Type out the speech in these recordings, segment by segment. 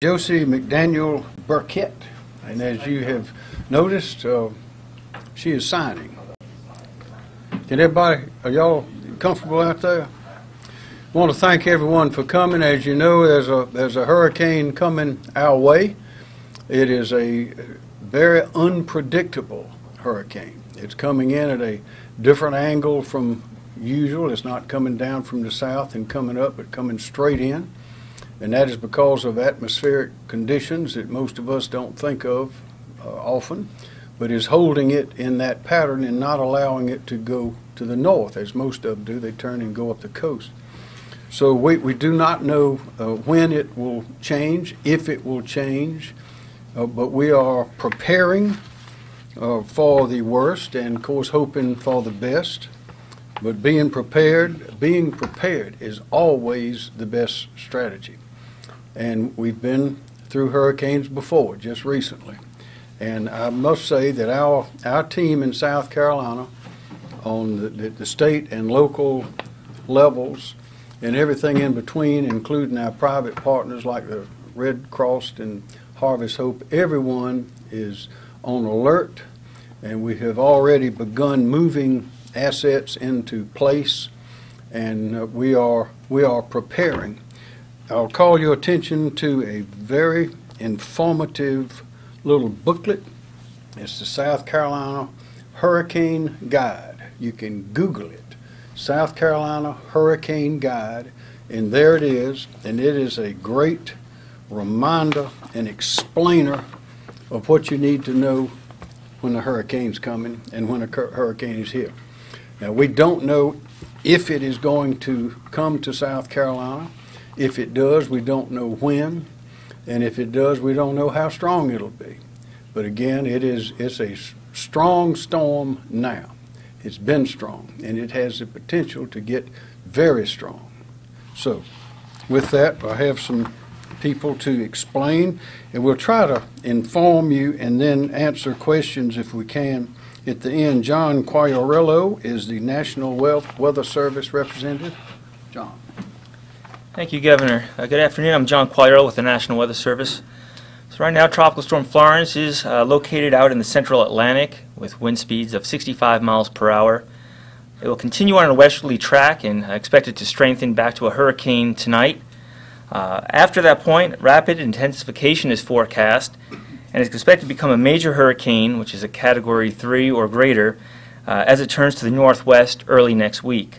Josie McDaniel Burkett, and as you have noticed, she is signing. Can everybody, are y'all comfortable out there? I want to thank everyone for coming. As you know, there's a hurricane coming our way. It is a very unpredictable hurricane. It's coming in at a different angle from usual. It's not coming down from the south and coming up, but coming straight in. And that is because of atmospheric conditions that most of us don't think of often, but is holding it in that pattern and not allowing it to go to the north, as most of them do. They turn and go up the coast. So we do not know when it will change, if it will change, but we are preparing for the worst and, of course, hoping for the best. But being prepared is always the best strategy. And we've been through hurricanes before, just recently. And I must say that our team in South Carolina, on the state and local levels and everything in between, including our private partners like the Red Cross and Harvest Hope, everyone is on alert, and we have already begun moving assets into place, and we are preparing. I'll call your attention to a very informative little booklet. It's the South Carolina Hurricane Guide. You can Google it, South Carolina Hurricane Guide, and there it is, and it is a great reminder and explainer of what you need to know when a hurricane's coming and when a hurricane is here. Now, we don't know if it is going to come to South Carolina. If it does, we don't know when, and if it does, we don't know how strong it'll be. But again, it's a strong storm now. It's been strong, and it has the potential to get very strong. So, with that, I have some people to explain, and we'll try to inform you and then answer questions if we can at the end. John Quail is the National Weather Service representative. John. Thank you, Governor. Good afternoon. I'm John Quail with the National Weather Service. So right now, Tropical Storm Florence is located out in the central Atlantic with wind speeds of 65 miles per hour. It will continue on a westerly track and expected to strengthen back to a hurricane tonight. After that point, rapid intensification is forecast and is expected to become a major hurricane, which is a Category 3 or greater, as it turns to the northwest early next week.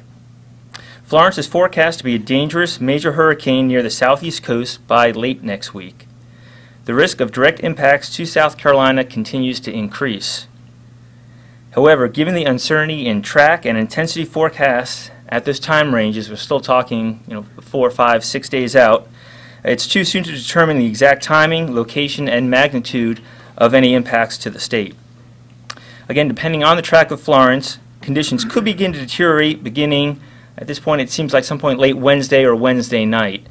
Florence is forecast to be a dangerous major hurricane near the southeast coast by late next week. The risk of direct impacts to South Carolina continues to increase. However, given the uncertainty in track and intensity forecasts at this time range, as we're still talking 4, 5, 6 days out, it's too soon to determine the exact timing, location, and magnitude of any impacts to the state. Again, depending on the track of Florence, conditions could begin to deteriorate beginning, at this point it seems like some point late Wednesday or Wednesday night.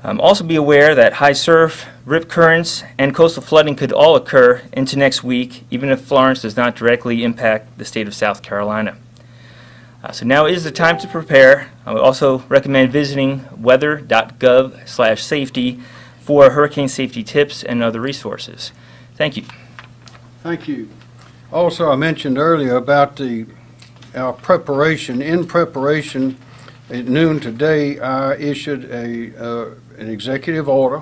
Also be aware that high surf, rip currents, and coastal flooding could all occur into next week, even if Florence does not directly impact the state of South Carolina. So now is the time to prepare. I would also recommend visiting weather.gov/safety for hurricane safety tips and other resources. Thank you. Thank you. Also, I mentioned earlier about our preparation. In preparation, at noon today, I issued an executive order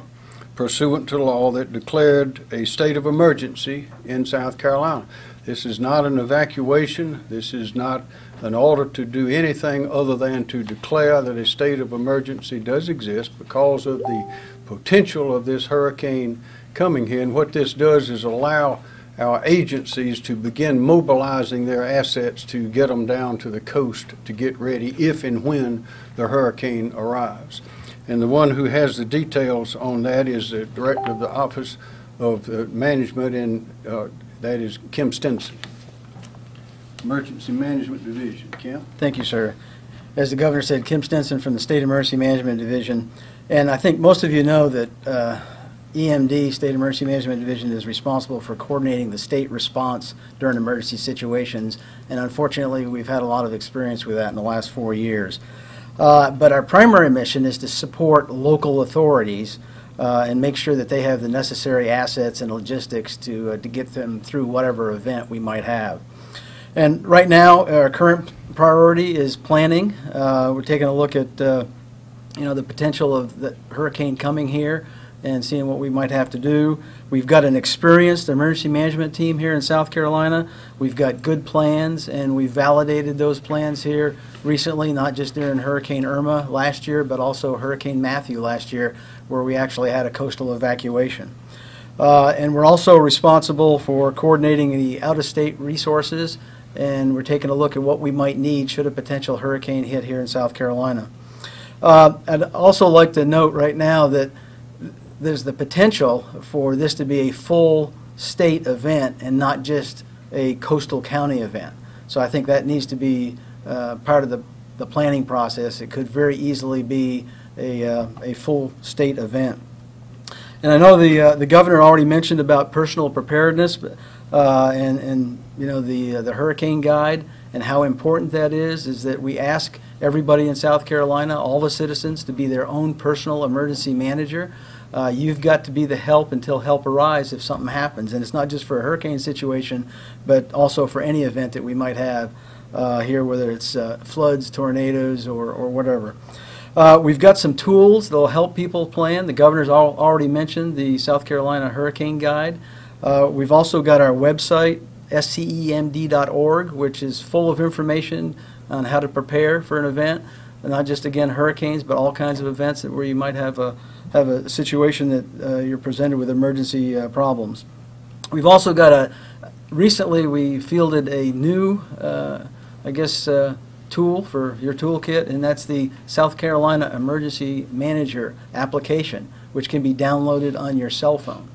pursuant to law that declared a state of emergency in South Carolina. This is not an evacuation. This is not an order to do anything other than to declare that a state of emergency does exist because of the potential of this hurricane coming here. And what this does is allow our agencies to begin mobilizing their assets to get them down to the coast to get ready if and when the hurricane arrives. And the one who has the details on that is the Director of the Office of Management, and that is Kim Stenson, Emergency Management Division. Kim? Thank you, sir. As the Governor said, Kim Stenson from the State Emergency Management Division. And I think most of you know that EMD, State Emergency Management Division, is responsible for coordinating the state response during emergency situations, and unfortunately we've had a lot of experience with that in the last 4 years. But our primary mission is to support local authorities and make sure that they have the necessary assets and logistics to get them through whatever event we might have. And right now, our current priority is planning. We're taking a look at the potential of the hurricane coming here and seeing what we might have to do. We've got an experienced emergency management team here in South Carolina. We've got good plans, and we've validated those plans here recently, not just during Hurricane Irma last year, but also Hurricane Matthew last year, where we actually had a coastal evacuation. And we're also responsible for coordinating the out-of-state resources, and we're taking a look at what we might need should a potential hurricane hit here in South Carolina. I'd also like to note right now that there's the potential for this to be a full state event and not just a coastal county event. So I think that needs to be part of the planning process. It could very easily be a full state event. And I know the governor already mentioned about personal preparedness and the hurricane guide, and how important that is that we ask everybody in South Carolina, all the citizens, to be their own personal emergency manager. You've got to be the help until help arrives if something happens. And it's not just for a hurricane situation, but also for any event that we might have here, whether it's floods, tornadoes, or whatever. We've got some tools that will help people plan. The governor's already mentioned the South Carolina Hurricane Guide. We've also got our website, scemd.org, which is full of information on how to prepare for an event, and not just, again, hurricanes, but all kinds of events where you might have a situation that you're presented with emergency problems. We've also got recently we fielded a new, tool for your toolkit, and that's the South Carolina Emergency Manager application, which can be downloaded on your cell phone.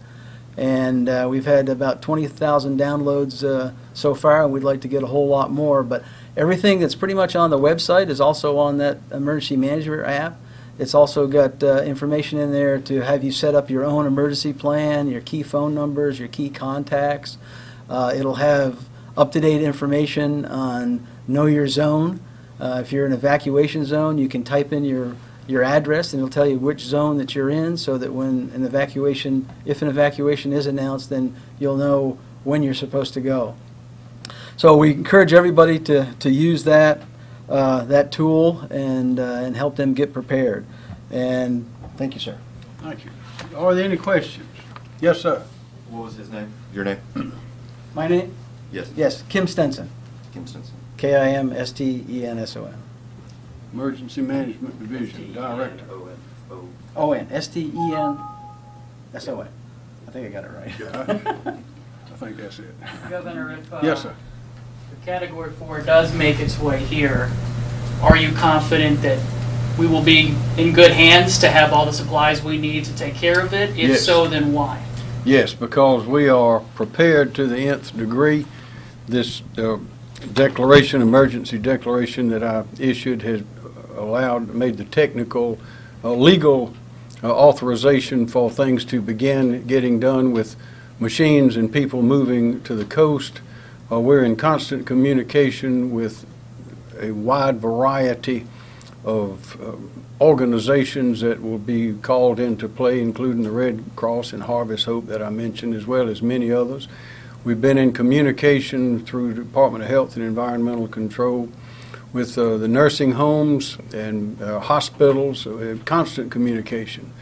And we've had about 20,000 downloads so far, and we'd like to get a whole lot more. But everything that's pretty much on the website is also on that Emergency Manager app. It's also got information in there to have you set up your own emergency plan, your key phone numbers, your key contacts. It'll have up-to-date information on Know Your Zone. If you're in an evacuation zone, you can type in your address, and it'll tell you which zone that you're in, so that when if an evacuation is announced, then you'll know when you're supposed to go. So we encourage everybody to use that tool and help them get prepared. And thank you, sir. Thank you. Are there any questions? Yes, sir. What was his name? Your name? My name? Yes. Yes, Kim Stenson. Kim Stenson. K-I-M-S-T-E-N-S-O-N. Emergency Management Division Director. O-N. S-T-E-N-S-O-N. I think I got it right. I think that's it. Governor, if Yes, sir. the Category 4 does make its way here, are you confident that we will be in good hands to have all the supplies we need to take care of it? If Yes. so, then why? Yes, because we are prepared to the nth degree. This emergency declaration that I issued has made the technical, legal authorization for things to begin getting done with machines and people moving to the coast. We're in constant communication with a wide variety of organizations that will be called into play, including the Red Cross and Harvest Hope that I mentioned, as well as many others. We've been in communication through the Department of Health and Environmental Control with the nursing homes and hospitals, constant communication.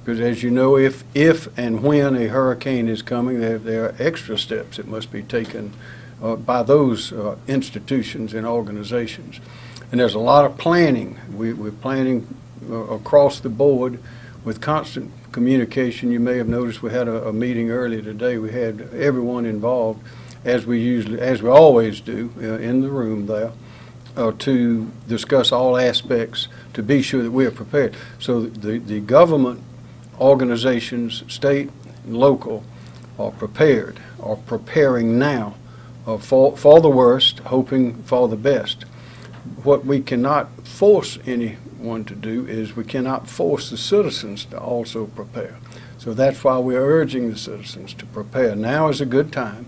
Because as you know, if and when a hurricane is coming, there are extra steps that must be taken by those institutions and organizations. And there's a lot of planning. We're planning across the board with constant communication. You may have noticed we had a meeting earlier today. We had everyone involved, as we always do, in the room there, to discuss all aspects to be sure that we are prepared. So the government organizations, state and local, are prepared, are preparing now for the worst, hoping for the best. What we cannot force anyone to do is we cannot force the citizens to also prepare. So that's why we're urging the citizens to prepare. Now is a good time,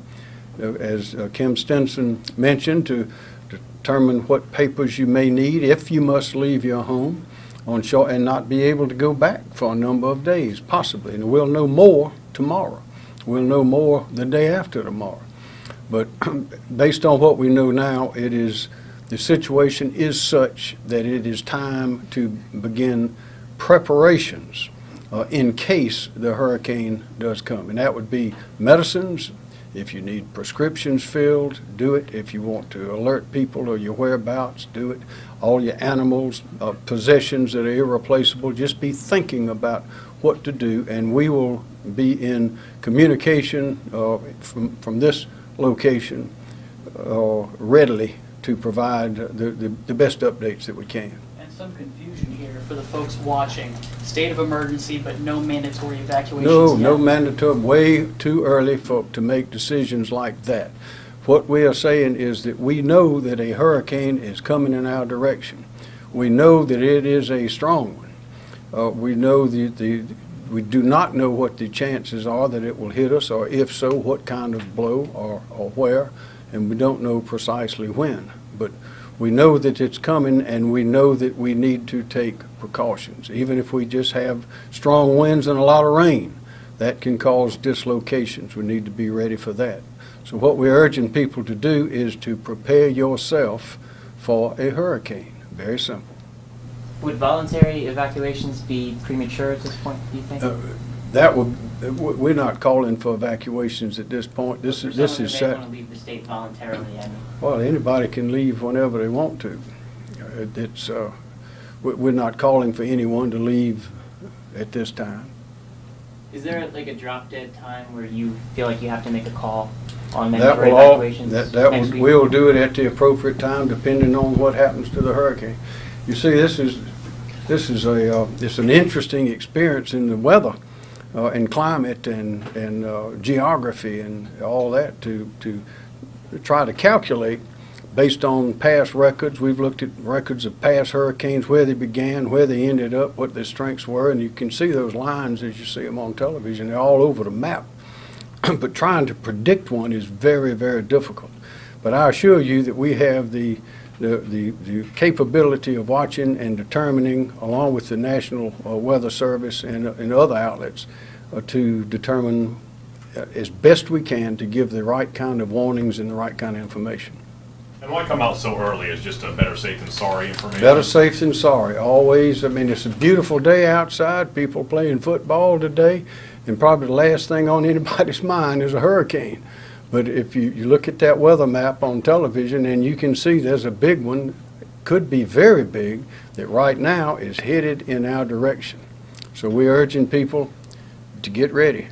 as Kim Stenson mentioned, to determine what papers you may need if you must leave your home. on shore and not be able to go back for a number of days, possibly. And we'll know more tomorrow. We'll know more the day after tomorrow. But based on what we know now, the situation is such that it is time to begin preparations in case the hurricane does come. And that would be medicines. If you need prescriptions filled, do it. If you want to alert people of your whereabouts, do it. All your animals, possessions that are irreplaceable, just be thinking about what to do, and we will be in communication from this location readily to provide the best updates that we can. And some confusion here for the folks watching. State of emergency, but no mandatory evacuations yet. No mandatory, way too early to make decisions like that. What we are saying is that we know that a hurricane is coming in our direction. We know that it is a strong one. We know we do not know what the chances are that it will hit us, or if so, what kind of blow or where, and we don't know precisely when. But we know that it's coming, and we know that we need to take precautions. Even if we just have strong winds and a lot of rain, that can cause dislocations. We need to be ready for that. So what we're urging people to do is to prepare yourself for a hurricane. Very simple. Would voluntary evacuations be premature at this point, do you think? We're not calling for evacuations at this point. This is set. May want to leave the state voluntarily. I mean. Well, anybody can leave whenever they want to. We're not calling for anyone to leave at this time. Is there like a drop dead time where you feel like you have to make a call on mandatory evacuations? We'll do it at the appropriate time, depending on what happens to the hurricane. You see, it's an interesting experience in the weather and climate and geography and all that to try to calculate based on past records. We've looked at records of past hurricanes, where they began, where they ended up, what their strengths were, and you can see those lines as you see them on television. They're all over the map. But trying to predict one is very, very difficult. But I assure you that we have the capability of watching and determining, along with the National Weather Service and other outlets, to determine as best we can to give the right kind of warnings and the right kind of information. And why come out so early? Is just a better safe than sorry information? Better safe than sorry, always. I mean, it's a beautiful day outside, people playing football today, and probably the last thing on anybody's mind is a hurricane. But if you look at that weather map on television, and you can see there's a big one, could be very big, that right now is headed in our direction. So we're urging people to get ready.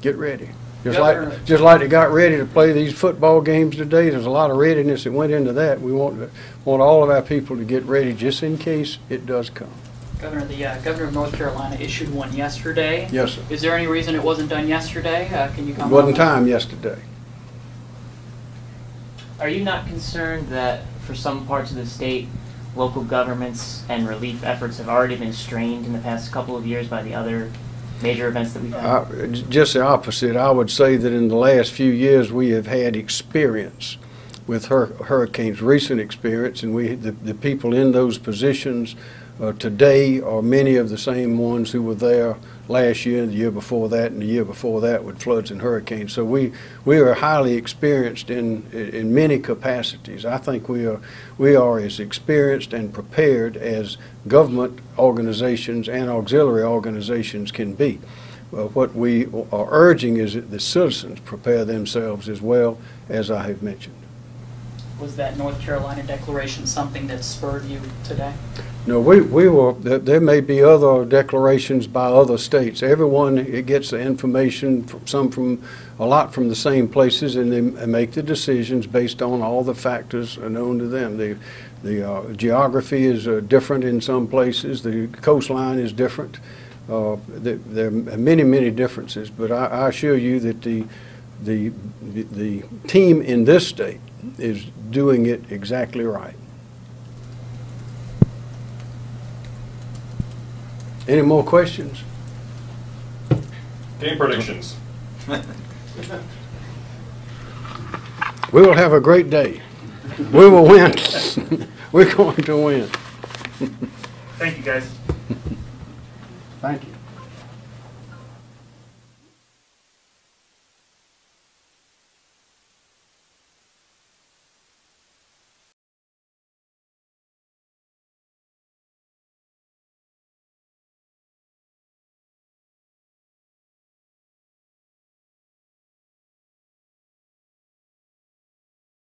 Get ready. Just like they got ready to play these football games today, there's a lot of readiness that went into that. We want all of our people to get ready just in case it does come. Governor, the Governor of North Carolina issued one yesterday. Yes, sir. Is there any reason it wasn't done yesterday? Can you comment? It wasn't time yesterday. Are you not concerned that for some parts of the state, local governments and relief efforts have already been strained in the past couple of years by the other major events that we've had? Just the opposite. I would say that in the last few years we have had experience with hurricanes, recent experience, and the people in those positions today are many of the same ones who were there last year, the year before that, and the year before that with floods and hurricanes. So we are highly experienced in many capacities. I think we are as experienced and prepared as government organizations and auxiliary organizations can be. What we are urging is that the citizens prepare themselves as well, as I have mentioned. Was that North Carolina declaration something that spurred you today? No, there may be other declarations by other states. Everyone gets the information, a lot from the same places, and they make the decisions based on all the factors known to them. The geography is different in some places. The coastline is different. There are many, many differences, but I assure you that the team in this state is doing it exactly right. Any more questions? Game predictions. We will have a great day. We will win. We're going to win. Thank you, guys. Thank you.